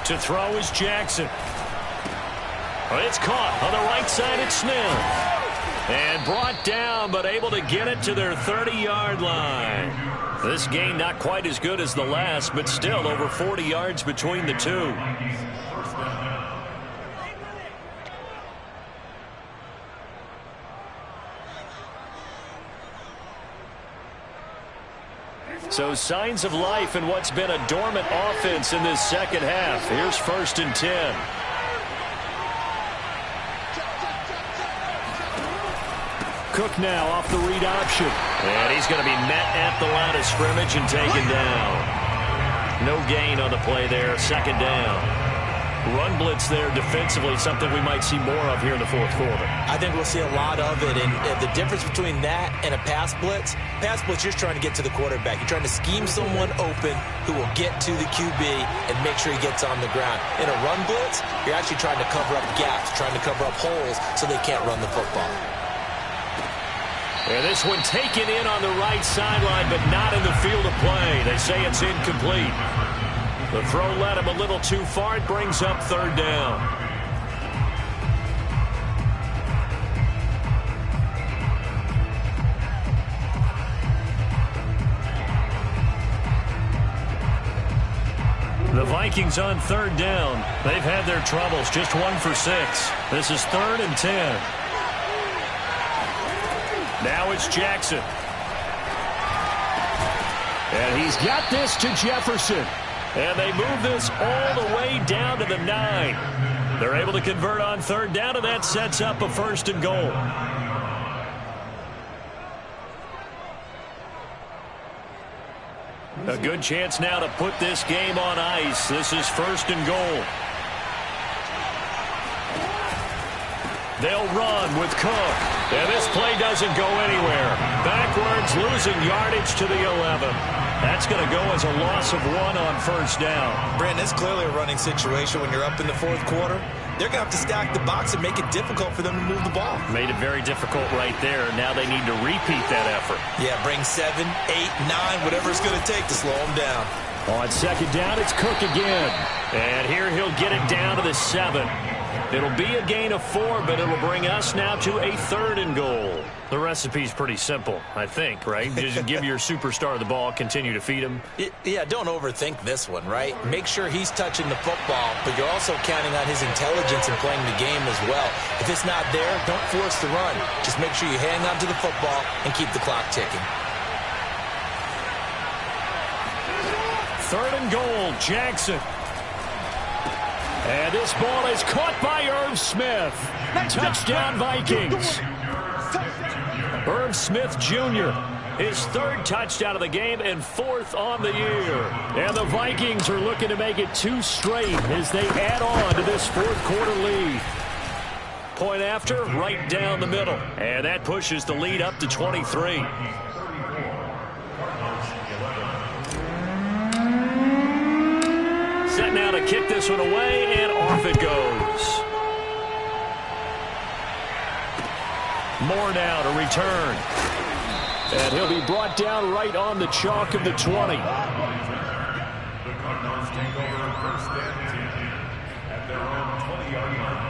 To throw is Jackson. It's caught on the right side. It's Smith. And brought down, but able to get it to their 30-yard line. This gain not quite as good as the last, but still over 40 yards between the two. So signs of life in what's been a dormant offense in this second half. Here's 1st and 10. Cook now off the read option. And he's going to be met at the line of scrimmage and taken down. No gain on the play there. 2nd down. Run blitz there defensively, something we might see more of here in the 4th quarter. I think we'll see a lot of it, and the difference between that and a pass blitz, you're just trying to get to the quarterback. You're trying to scheme someone open who will get to the QB and make sure he gets on the ground. In a run blitz, you're actually trying to cover up gaps, trying to cover up holes so they can't run the football. And this one taken in on the right sideline, but not in the field of play. They say it's incomplete. The throw led him a little too far. It brings up 3rd down. The Vikings on 3rd down. They've had their troubles. Just 1 for 6. This is 3rd and 10. Now it's Jackson. And he's got this to Jefferson. And they move this all the way down to the 9. They're able to convert on third down, and that sets up a 1st and goal. A good chance now to put this game on ice. This is 1st and goal. They'll run with Cook. And this play doesn't go anywhere. Backwards, losing yardage to the 11. That's going to go as a loss of 1 on 1st down. Brandon, it's clearly a running situation when you're up in the 4th quarter. They're going to have to stack the box and make it difficult for them to move the ball. Made it very difficult right there. Now they need to repeat that effort. Yeah, bring 7, 8, 9, whatever it's going to take to slow them down. On 2nd down, it's Cook again. And here he'll get it down to the 7. It'll be a gain of 4, but it'll bring us now to a 3rd and goal. The recipe's pretty simple, I think, right? Just give your superstar the ball, continue to feed him. Yeah, don't overthink this one, right? Make sure he's touching the football, but you're also counting on his intelligence in playing the game as well. If it's not there, don't force the run. Just make sure you hang on to the football and keep the clock ticking. 3rd and goal, Jackson. And this ball is caught by Irv Smith. Touchdown, Vikings. Irv Smith Jr., his 3rd touchdown of the game and 4th on the year. And the Vikings are looking to make it 2 straight as they add on to this 4th quarter lead. Point after, right down the middle. And that pushes the lead up to 23. Set now to kick this one away, and off it goes. Moore now to return. And he'll be brought down right on the chalk of the 20. The Cardinals take over 1st and 10 at their own 20-yard line.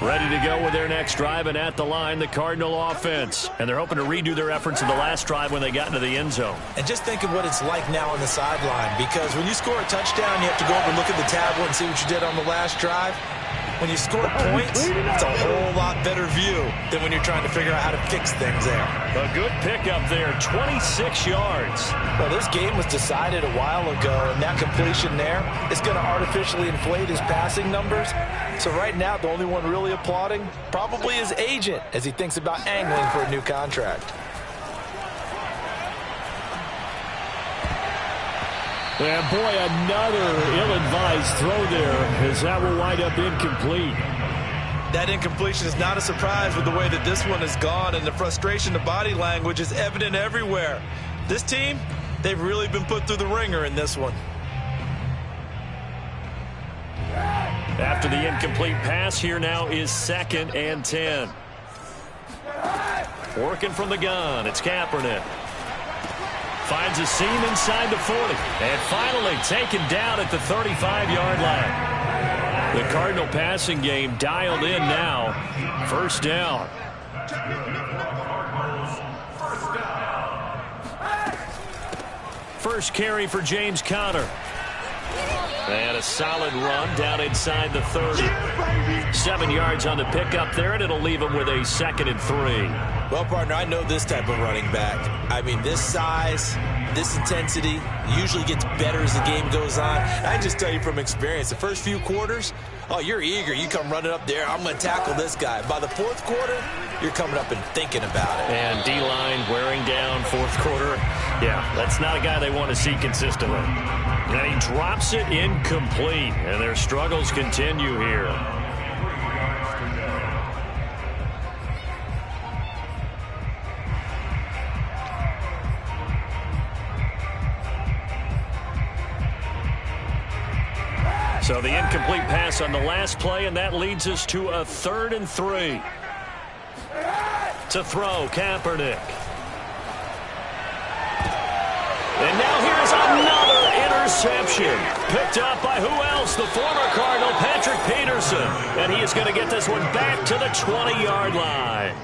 Ready to go with their next drive, and at the line, the Cardinal offense. And they're hoping to redo their efforts in the last drive when they got into the end zone. And just think of what it's like now on the sideline, because when you score a touchdown, you have to go over and look at the tablet and see what you did on the last drive. When you score points, it's a whole lot better view than when you're trying to figure out how to fix things there. A good pickup there, 26 yards. Well, this game was decided a while ago, and that completion there is going to artificially inflate his passing numbers. So right now, the only one really applauding probably his agent as he thinks about angling for a new contract. And boy, another ill-advised throw there, as that will wind up incomplete. That incompletion is not a surprise with the way that this one has gone, and the frustration, the body language is evident everywhere. This team, they've really been put through the ringer in this one. After the incomplete pass, here now is 2nd and 10. Working from the gun, it's Kaepernick. Finds a seam inside the 40. And finally taken down at the 35-yard line. The Cardinal passing game dialed in now. 1st down. First carry for James Conner. And a solid run down inside the 30. 7 yards on the pickup there, and it'll leave him with a 2nd and 3. Well, partner, I know this type of running back. I mean, this size, this intensity usually gets better as the game goes on. I just tell you from experience, the first few quarters, oh, you're eager. You come running up there, I'm going to tackle this guy. By the 4th quarter, you're coming up and thinking about it. And D-line wearing down 4th quarter. Yeah, that's not a guy they want to see consistently. And he drops it incomplete, and their struggles continue here. So the incomplete pass on the last play, and that leads us to a 3rd and 3. To throw, Kaepernick. And now here's another interception. Picked up by who else? The former Cardinal, Patrick Peterson. And he is going to get this one back to the 20-yard line.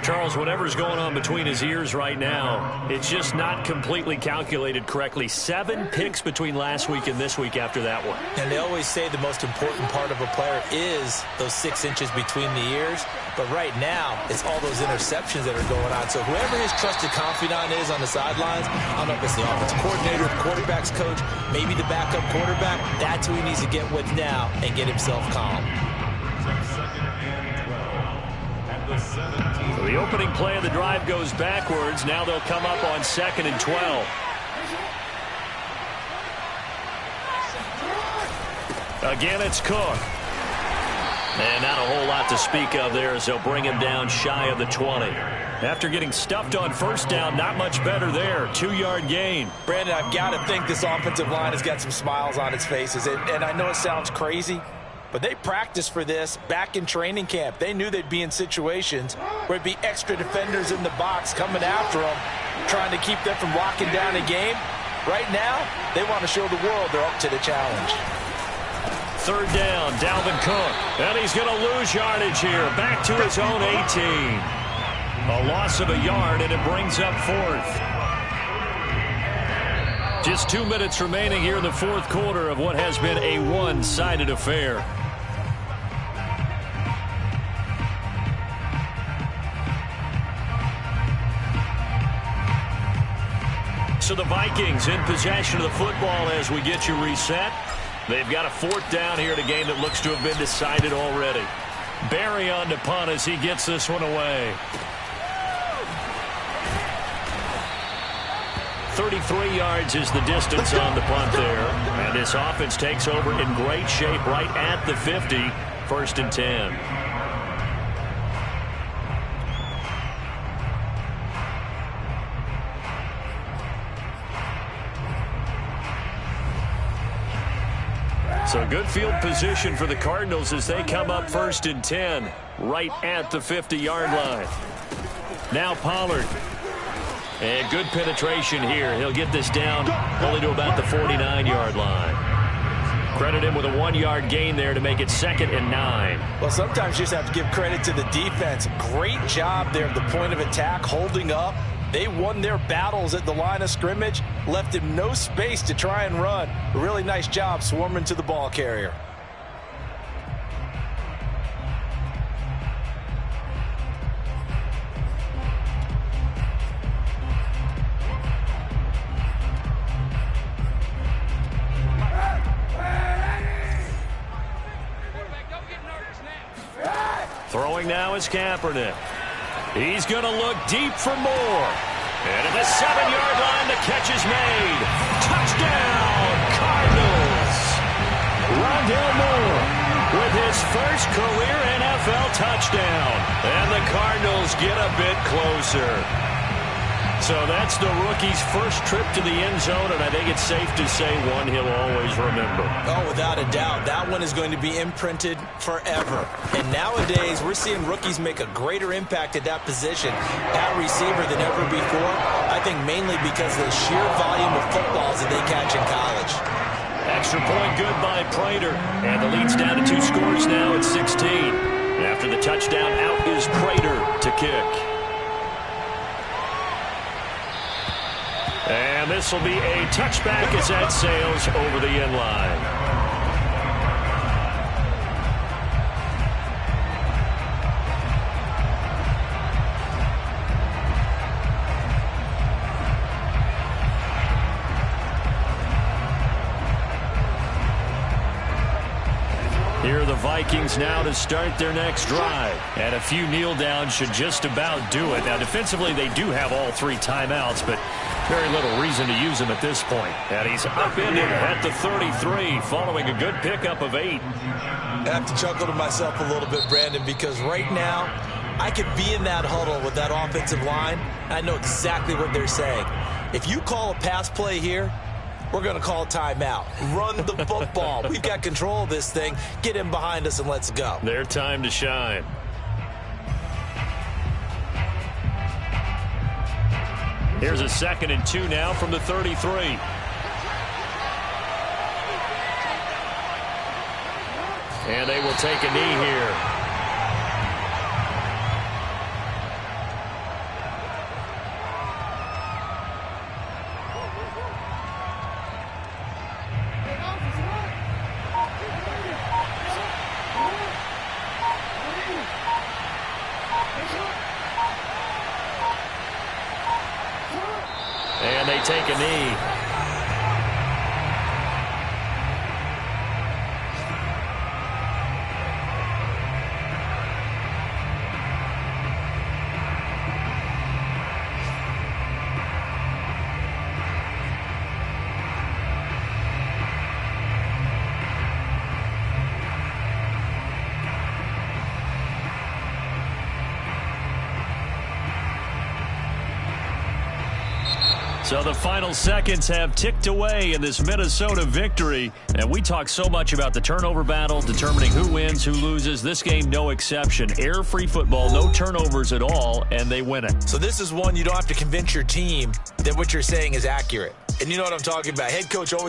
Charles, whatever's going on between his ears right now, it's just not completely calculated correctly. 7 picks between last week and this week after that one. And they always say the most important part of a player is those 6 inches between the ears. But right now, it's all those interceptions that are going on. So whoever his trusted confidant is on the sidelines, I don't know if it's the offensive coordinator, the quarterback's coach, maybe the backup quarterback, that's who he needs to get with now and get himself calm. So the opening play of the drive goes backwards. Now they'll come up on 2nd and 12. Again, it's Cook. And not a whole lot to speak of there as they'll bring him down shy of the 20. After getting stuffed on first down, not much better there. 2-yard gain. Brandon, I've got to think this offensive line has got some smiles on its faces. And I know it sounds crazy, but they practiced for this back in training camp. They knew they'd be in situations where it'd be extra defenders in the box coming after them, trying to keep them from locking down a game. Right now, they want to show the world they're up to the challenge. 3rd down, Dalvin Cook. And he's going to lose yardage here. Back to his own 18. A loss of a yard, and it brings up 4th. Just 2 minutes remaining here in the 4th quarter of what has been a one-sided affair. So the Vikings in possession of the football as we get you reset. They've got a 4th down here in a game that looks to have been decided already. Barry on to punt as he gets this one away. 33 yards is the distance on the punt there. And this offense takes over in great shape right at the 50. 1st and 10. So good field position for the Cardinals as they come up 1st and 10 right at the 50-yard line. Now Pollard. And good penetration here. He'll get this down only to about the 49-yard line. Credit him with a 1-yard gain there to make it 2nd and 9. Well, sometimes you just have to give credit to the defense. Great job there at the point of attack, holding up. They won their battles at the line of scrimmage, left him no space to try and run. A really nice job swarming to the ball carrier. Throwing now is Kaepernick. He's going to look deep for more. And at the 7-yard line, the catch is made. Touchdown, Cardinals. Rondale Moore with his first career NFL touchdown. And the Cardinals get a bit closer. So that's the rookie's first trip to the end zone, and I think it's safe to say one he'll always remember. Oh, without a doubt. That one is going to be imprinted forever. And nowadays, we're seeing rookies make a greater impact at that position, at receiver, than ever before. I think mainly because of the sheer volume of footballs that they catch in college. Extra point good by Prater. And the lead's down to 2 scores now at 16. After the touchdown, out is Prater to kick. And this will be a touchback as that sails over the end line. Here are the Vikings now to start their next drive. And a few kneel downs should just about do it. Now, defensively, they do have all 3 timeouts, but very little reason to use them at this point. And he's upended at the 33 following a good pickup of 8. I have to chuckle to myself a little bit, Brandon, because right now I could be in that huddle with that offensive line. I know exactly what they're saying. If you call a pass play here, we're going to call timeout. Run the football. We've got control of this thing. Get in behind us and let's go. Their time to shine. Here's a 2nd and 2 now from the 33. And they will take a knee here. they take a knee. So the final seconds have ticked away in this Minnesota victory. And we talk so much about the turnover battle, determining who wins, who loses. This game, no exception. Error-free football, no turnovers at all, and they win it. So this is one you don't have to convince your team that what you're saying is accurate. And you know what I'm talking about. Head coach always